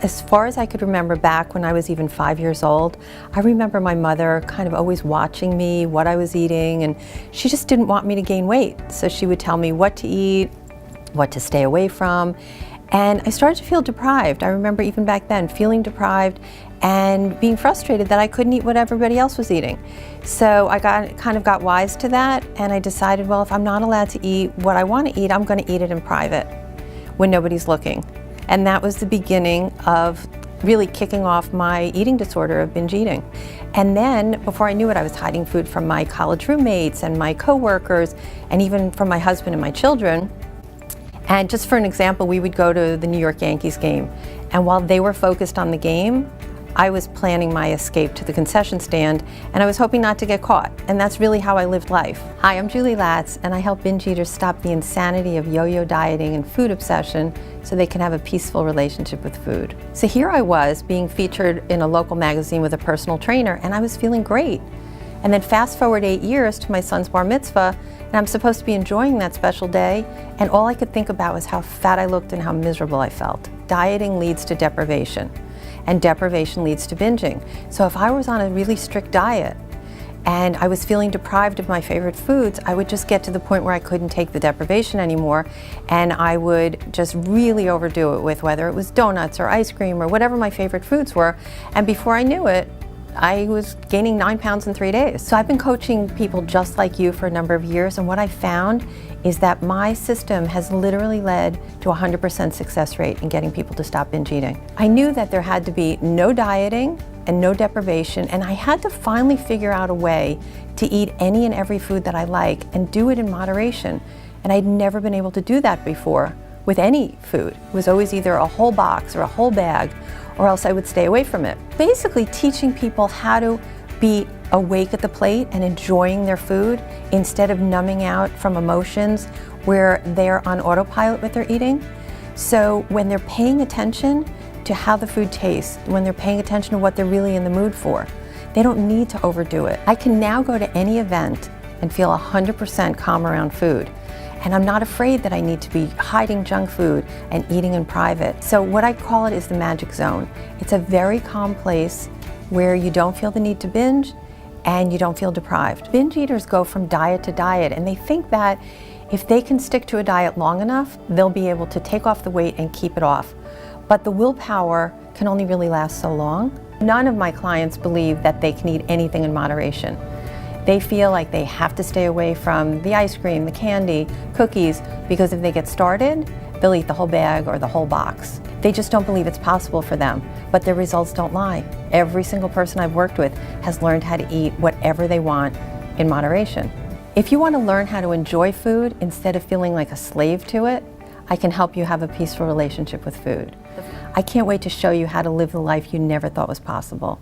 As far as I could remember back when I was even 5 years old, I remember my mother kind of always watching me, what I was eating, and she just didn't want me to gain weight. So she would tell me what to eat, what to stay away from, and I started to feel deprived. I remember even back then feeling deprived and being frustrated that I couldn't eat what everybody else was eating. So I kind of got wise to that, and I decided, well, if I'm not allowed to eat what I want to eat, I'm going to eat it in private when nobody's looking. And that was the beginning of really kicking off my eating disorder of binge eating. And then, before I knew it, I was hiding food from my college roommates and my coworkers, and even from my husband and my children. And just for an example, we would go to the New York Yankees game, and while they were focused on the game, I was planning my escape to the concession stand, and I was hoping not to get caught. And that's really how I lived life. Hi, I'm Julie Latz, and I help binge eaters stop the insanity of yo-yo dieting and food obsession so they can have a peaceful relationship with food. So here I was being featured in a local magazine with a personal trainer, and I was feeling great. And then fast forward 8 years to my son's bar mitzvah, and I'm supposed to be enjoying that special day, and all I could think about was how fat I looked and how miserable I felt. Dieting leads to deprivation, and deprivation leads to binging. So if I was on a really strict diet and I was feeling deprived of my favorite foods, I would just get to the point where I couldn't take the deprivation anymore, and I would just really overdo it with whether it was donuts or ice cream or whatever my favorite foods were, and before I knew it, I was gaining 9 pounds in 3 days. So I've been coaching people just like you for a number of years, and what I found is that my system has literally led to a 100% success rate in getting people to stop binge eating. I knew that there had to be no dieting and no deprivation, and I had to finally figure out a way to eat any and every food that I like and do it in moderation. And I'd never been able to do that before with any food. It was always either a whole box or a whole bag, or else I would stay away from it. Basically teaching people how to be awake at the plate and enjoying their food instead of numbing out from emotions where they're on autopilot with their eating. So when they're paying attention to how the food tastes, when they're paying attention to what they're really in the mood for, they don't need to overdo it. I can now go to any event and feel 100% calm around food. And I'm not afraid that I need to be hiding junk food and eating in private. So what I call it is the magic zone. It's a very calm place where you don't feel the need to binge and you don't feel deprived. Binge eaters go from diet to diet, and they think that if they can stick to a diet long enough, they'll be able to take off the weight and keep it off. But the willpower can only really last so long. None of my clients believe that they can eat anything in moderation. They feel like they have to stay away from the ice cream, the candy, cookies, because if they get started, they'll eat the whole bag or the whole box. They just don't believe it's possible for them, but their results don't lie. Every single person I've worked with has learned how to eat whatever they want in moderation. If you want to learn how to enjoy food instead of feeling like a slave to it, I can help you have a peaceful relationship with food. I can't wait to show you how to live the life you never thought was possible.